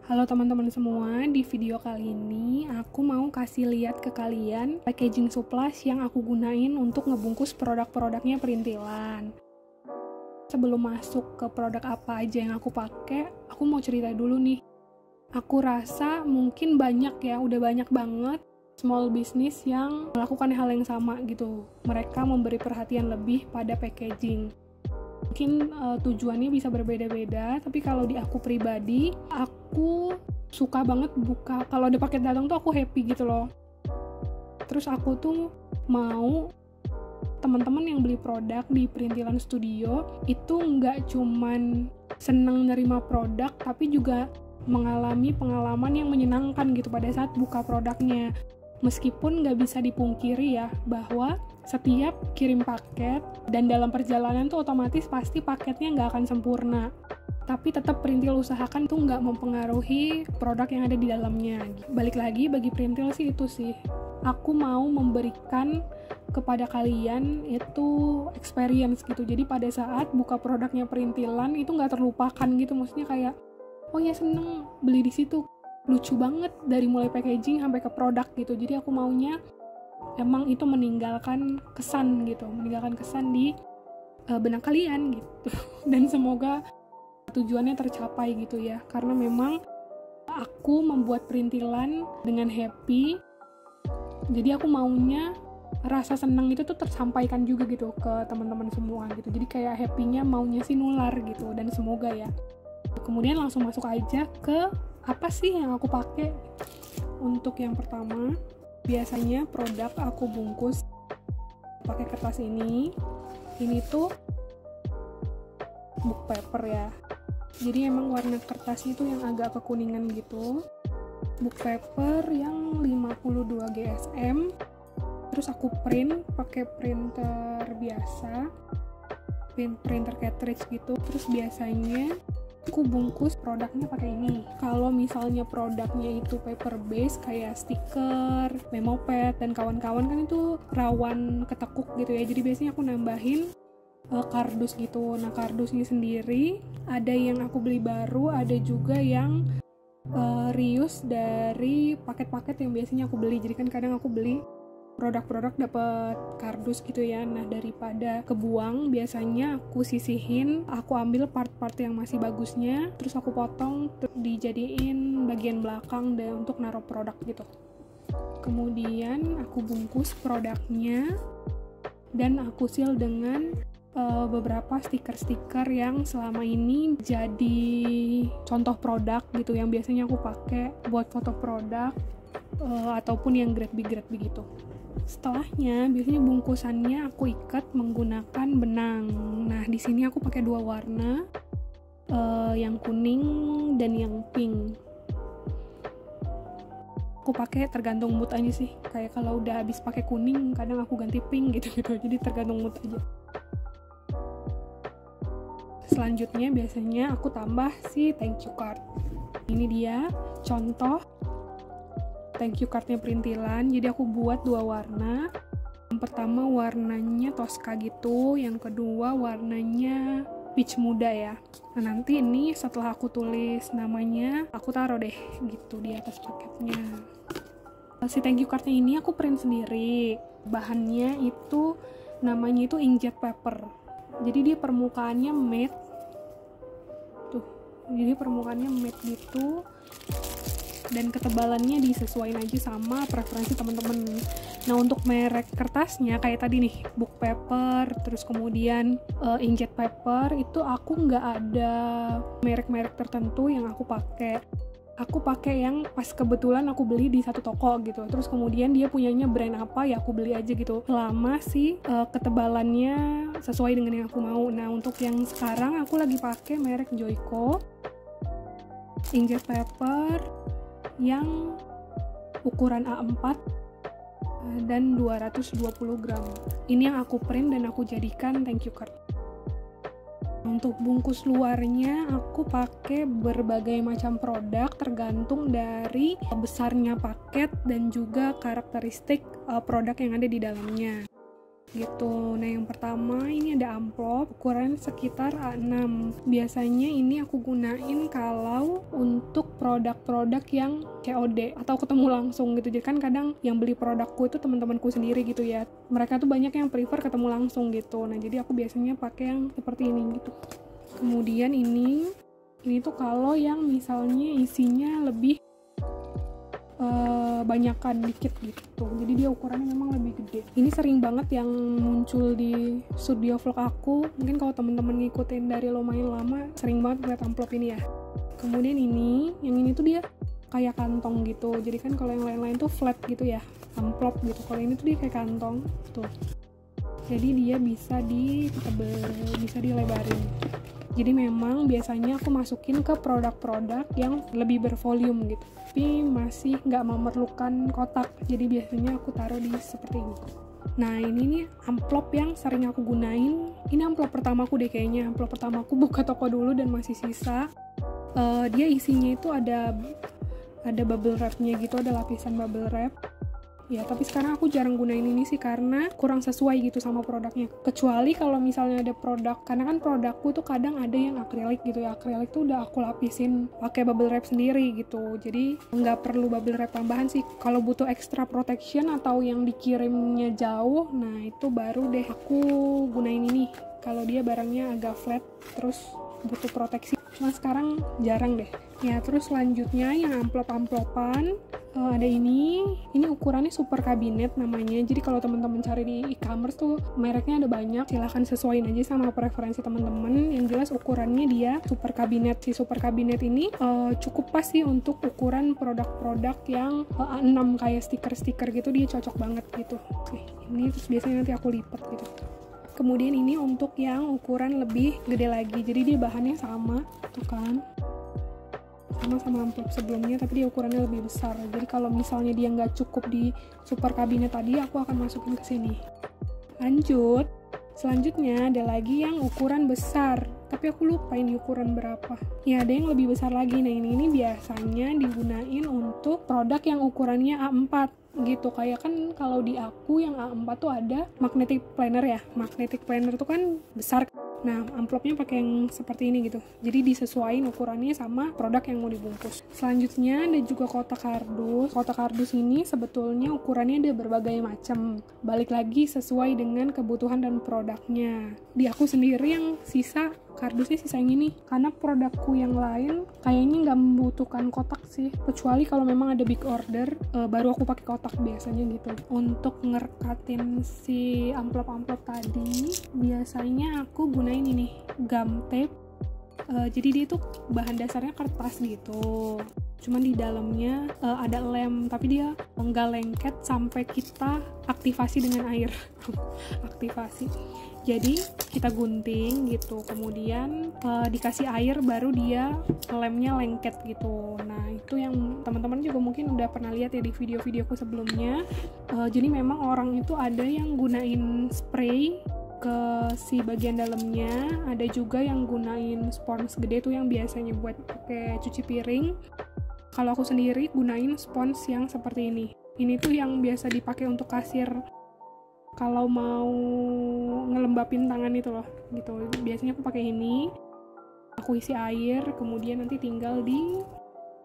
Halo teman-teman semua, di video kali ini aku mau kasih lihat ke kalian packaging supplies yang aku gunain untuk ngebungkus produk-produknya Perintilan. Sebelum masuk ke produk apa aja yang aku pakai, aku mau cerita dulu nih. Aku rasa mungkin banyak ya, udah banyak banget small business yang melakukan hal yang sama gitu. Mereka memberi perhatian lebih pada packaging. Mungkin tujuannya bisa berbeda-beda, tapi kalau di aku pribadi, aku suka banget buka, kalau ada paket datang tuh aku happy gitu loh. Terus aku tuh mau teman-teman yang beli produk di Perintilan Studio itu nggak cuman seneng nerima produk, tapi juga mengalami pengalaman yang menyenangkan gitu pada saat buka produknya. Meskipun nggak bisa dipungkiri ya, bahwa setiap kirim paket dan dalam perjalanan tuh otomatis pasti paketnya nggak akan sempurna. Tapi tetap Perintil usahakan tuh nggak mempengaruhi produk yang ada di dalamnya. Balik lagi, bagi Perintil sih itu sih. Aku mau memberikan kepada kalian itu experience gitu. Jadi pada saat buka produknya Perintilan itu nggak terlupakan gitu. Maksudnya kayak, oh ya seneng beli di situ. Lucu banget dari mulai packaging sampai ke produk gitu. Jadi aku maunya emang itu meninggalkan kesan gitu, meninggalkan kesan di benak kalian gitu. Dan semoga tujuannya tercapai gitu ya, karena memang aku membuat Perintilan dengan happy, jadi aku maunya rasa senang itu tuh tersampaikan juga gitu ke teman-teman semua gitu. Jadi kayak happy-nya maunya sih nular gitu, dan semoga ya. Kemudian langsung masuk aja ke apa sih yang aku pakai. Untuk yang pertama, biasanya produk aku bungkus pakai kertas ini. Ini tuh book paper ya. Jadi emang warna kertasnya tuh yang agak kekuningan gitu. Book paper yang 52 GSM. Terus aku print pakai printer biasa, printer cartridge gitu. Terus biasanya aku bungkus produknya pakai ini. Kalau misalnya produknya itu paper base kayak stiker, memo pad dan kawan-kawan kan itu rawan ketekuk gitu ya. Jadi biasanya aku nambahin kardus gitu. Nah, kardusnya sendiri ada yang aku beli baru, ada juga yang reuse dari paket-paket yang biasanya aku beli. Jadi kan kadang aku beli produk-produk dapat kardus gitu ya. Nah, daripada kebuang, biasanya aku sisihin, aku ambil part-part yang masih bagusnya, terus aku potong, terus dijadiin bagian belakang dan untuk naruh produk gitu. Kemudian aku bungkus produknya dan aku seal dengan beberapa stiker-stiker yang selama ini jadi contoh produk gitu, yang biasanya aku pakai buat foto produk ataupun yang grade B gitu. Setelahnya, biasanya bungkusannya aku ikat menggunakan benang. Nah, di sini aku pakai dua warna, yang kuning dan yang pink. Aku pakai tergantung mood aja sih. Kayak kalau udah habis pakai kuning, kadang aku ganti pink gitu. Jadi tergantung mood aja. Selanjutnya biasanya aku tambah si thank you card. Ini dia contoh thank you cardnya Perintilan. Jadi aku buat dua warna. Yang pertama warnanya Tosca gitu, yang kedua warnanya peach muda ya. Nah, nanti ini setelah aku tulis namanya, aku taruh deh gitu di atas paketnya. Si thank you cardnya ini aku print sendiri. Bahannya itu namanya itu inkjet paper. Jadi dia permukaannya matte. Tuh, jadi permukaannya matte gitu. Dan ketebalannya disesuaikan aja sama preferensi teman-teman. Nah, untuk merek kertasnya kayak tadi nih, book paper, terus kemudian inkjet paper, itu aku nggak ada merek-merek tertentu yang aku pakai. Aku pakai yang pas kebetulan aku beli di satu toko gitu. Terus kemudian dia punyanya brand apa, ya aku beli aja gitu. Selama sih ketebalannya sesuai dengan yang aku mau. Nah, untuk yang sekarang aku lagi pakai merek Joico inkjet paper yang ukuran A4 dan 220 gram. Ini yang aku print dan aku jadikan thank you card. Untuk bungkus luarnya aku pakai berbagai macam produk tergantung dari besarnya paket dan juga karakteristik produk yang ada di dalamnya. gitu. Nah, yang pertama ini ada amplop ukuran sekitar A6. Biasanya ini aku gunain kalau untuk produk-produk yang COD atau ketemu langsung gitu. Jadi kan kadang yang beli produkku itu teman-temanku sendiri gitu ya. Mereka tuh banyak yang prefer ketemu langsung gitu. Nah, jadi aku biasanya pakai yang seperti ini gitu. Kemudian ini tuh kalau yang misalnya isinya lebih banyakan dikit gitu, jadi dia ukurannya memang lebih gede. Ini sering banget yang muncul di studio vlog aku, mungkin kalau temen-temen ngikutin dari lumayan lama sering banget lihat amplop ini ya. Kemudian yang ini tuh dia kayak kantong gitu, jadi kan kalau yang lain-lain tuh flat gitu ya, amplop gitu. Kalau ini tuh dia kayak kantong tuh, jadi dia bisa bisa dilebarin. Jadi memang biasanya aku masukin ke produk-produk yang lebih bervolume gitu, tapi masih nggak memerlukan kotak, jadi biasanya aku taruh di seperti ini. Nah, ini nih amplop yang sering aku gunain. Ini amplop pertamaku deh kayaknya. Amplop pertamaku buka toko dulu dan masih sisa. Dia isinya itu ada bubble wrap-nya gitu, ada lapisan bubble wrap. Ya, tapi sekarang aku jarang gunain ini sih karena kurang sesuai gitu sama produknya. Kecuali kalau misalnya ada produk, karena kan produkku tuh kadang ada yang akrilik gitu ya. Akrilik tuh udah aku lapisin pakai bubble wrap sendiri gitu. Jadi nggak perlu bubble wrap tambahan sih. Kalau butuh extra protection atau yang dikirimnya jauh, nah itu baru deh aku gunain ini. Kalau dia barangnya agak flat, terus butuh proteksi. Cuma sekarang jarang deh. Ya, terus selanjutnya yang amplop-amplopan. Ada ini ukurannya super kabinet namanya. Jadi kalau teman-teman cari di e-commerce tuh mereknya ada banyak, silahkan sesuaiin aja sama preferensi teman-teman. Yang jelas ukurannya dia super kabinet. Si super kabinet ini cukup pas sih untuk ukuran produk-produk yang A6 kayak stiker-stiker gitu, dia cocok banget gitu. Oke, ini terus biasanya nanti aku lipat gitu. Kemudian ini untuk yang ukuran lebih gede lagi, jadi dia bahannya sama tuh kan, sama amplop sebelumnya, tapi dia ukurannya lebih besar. Jadi kalau misalnya dia nggak cukup di super kabinet tadi, aku akan masukin ke sini. Lanjut, selanjutnya ada lagi yang ukuran besar, tapi aku lupa ini ukuran berapa. Ya, ada yang lebih besar lagi. Nah, ini biasanya digunain untuk produk yang ukurannya A4 gitu. Kayak kan kalau di aku yang A4 tuh ada magnetic planner ya. Magnetic planner tuh kan besar. Nah, amplopnya pakai yang seperti ini gitu. Jadi disesuaikan ukurannya sama produk yang mau dibungkus. Selanjutnya ada juga kotak kardus. Kotak kardus ini sebetulnya ukurannya ada berbagai macam. Balik lagi sesuai dengan kebutuhan dan produknya. Di aku sendiri yang sisa kardusnya sisa yang ini, karena produkku yang lain kayaknya nggak membutuhkan kotak sih, kecuali kalau memang ada big order, baru aku pakai kotak biasanya gitu. Untuk ngerekatin si amplop-amplop tadi biasanya aku gunain ini gum tape. Jadi dia tuh bahan dasarnya kertas gitu, cuman di dalamnya ada lem, tapi dia nggak lengket sampai kita aktivasi dengan air. Aktivasi, jadi kita gunting gitu, kemudian dikasih air, baru dia lemnya lengket gitu. Nah, itu yang teman-teman juga mungkin udah pernah lihat ya di video-videoku sebelumnya. Jadi memang orang itu ada yang gunain spray ke si bagian dalamnya, ada juga yang gunain spons gede tuh yang biasanya buat pakai cuci piring. Kalau aku sendiri gunain spons yang seperti ini. Ini tuh yang biasa dipakai untuk kasir kalau mau ngelembapin tangan itu loh gitu. Biasanya aku pakai ini, aku isi air, kemudian nanti tinggal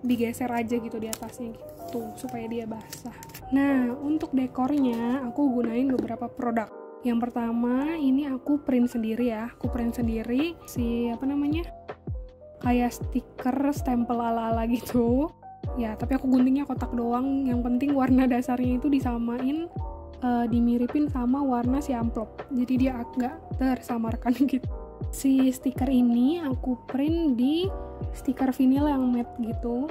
digeser aja gitu di atasnya gitu supaya dia basah. Nah, untuk dekornya aku gunain beberapa produk. Yang pertama ini aku print sendiri ya, si kayak stiker stempel ala-ala gitu ya, tapi aku guntingnya kotak doang. Yang penting warna dasarnya itu disamain, dimiripin sama warna si amplop, jadi dia agak tersamarkan gitu. Si stiker ini aku print di stiker vinil yang matte gitu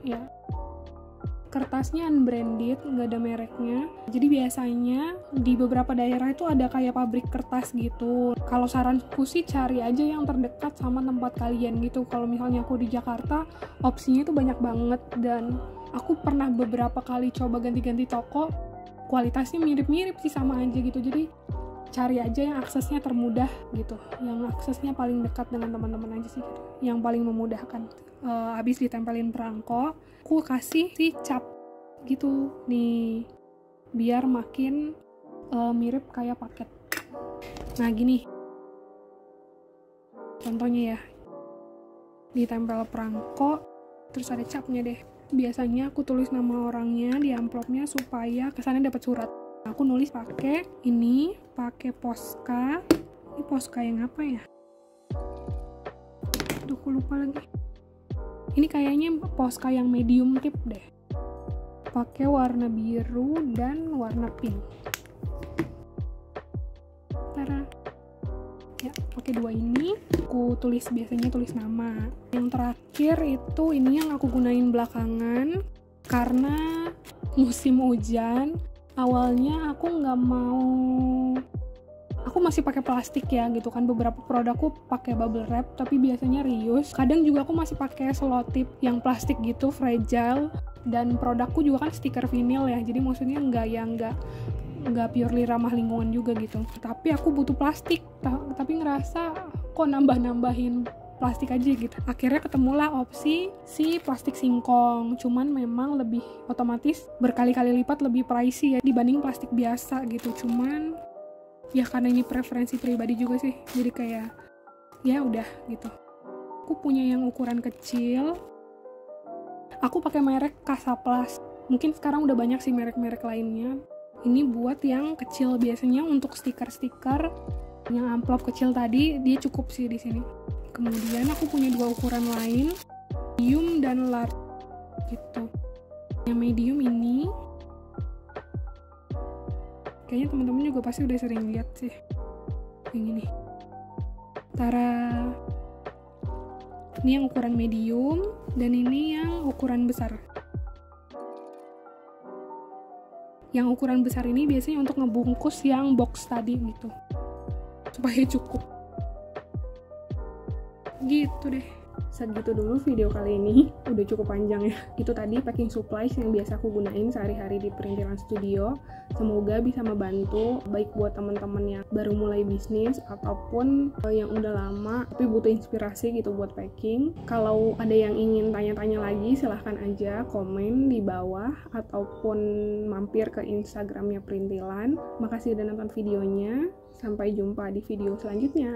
ya. Kertasnya unbranded, nggak ada mereknya. Jadi biasanya di beberapa daerah itu ada kayak pabrik kertas gitu. Kalau saranku sih cari aja yang terdekat sama tempat kalian gitu. Kalau misalnya aku di Jakarta, opsinya itu banyak banget, dan aku pernah beberapa kali coba ganti-ganti toko, kualitasnya mirip-mirip sih, sama aja gitu. Jadi cari aja yang aksesnya termudah gitu, yang aksesnya paling dekat dengan teman-teman aja sih gitu, yang paling memudahkan. Habis ditempelin perangko, aku kasih si cap gitu nih, biar makin mirip kayak paket. Nah gini contohnya ya, ditempel perangko, terus ada capnya deh. Biasanya aku tulis nama orangnya di amplopnya supaya kesannya dapat surat. Aku nulis pakai Posca. Ini Posca yang apa ya? Aduh, aku lupa lagi. Ini kayaknya Posca yang medium tip deh. Pakai warna biru dan warna pink. Tara. Ya, pakai dua ini. Aku biasanya tulis nama. Yang terakhir itu ini yang aku gunain belakangan karena musim hujan. Awalnya aku masih pakai plastik ya gitu kan, beberapa produkku pakai bubble wrap tapi biasanya reuse. Kadang juga aku masih pakai selotip yang plastik gitu, fragile, dan produkku juga kan stiker vinil ya, jadi maksudnya nggak purely ramah lingkungan juga gitu. Tapi aku butuh plastik, tapi ngerasa kok nambah-nambahin plastik aja gitu. Akhirnya ketemulah opsi si plastik singkong, cuman memang lebih otomatis berkali-kali lipat lebih pricey ya dibanding plastik biasa gitu. Cuman ya karena ini preferensi pribadi juga sih, jadi kayak ya udah gitu. Aku punya yang ukuran kecil. Aku pakai merek Casaplas. Mungkin sekarang udah banyak sih merek-merek lainnya. Ini buat yang kecil, biasanya untuk stiker-stiker yang amplop kecil tadi dia cukup sih di sini. Kemudian aku punya dua ukuran lain, medium dan large gitu. Yang medium ini kayaknya teman-teman juga pasti udah sering lihat sih. Yang ini. Tara. Ini yang ukuran medium dan ini yang ukuran besar. Yang ukuran besar ini biasanya untuk ngebungkus yang box tadi gitu. Supaya cukup. Gitu deh. Segitu dulu video kali ini, udah cukup panjang ya. Itu tadi packing supplies yang biasa aku gunain sehari-hari di Perintilan Studio. Semoga bisa membantu baik buat teman-teman yang baru mulai bisnis ataupun yang udah lama tapi butuh inspirasi gitu buat packing. Kalau ada yang ingin tanya-tanya lagi, silahkan aja komen di bawah ataupun mampir ke Instagramnya Perintilan. Makasih udah nonton videonya. Sampai jumpa di video selanjutnya.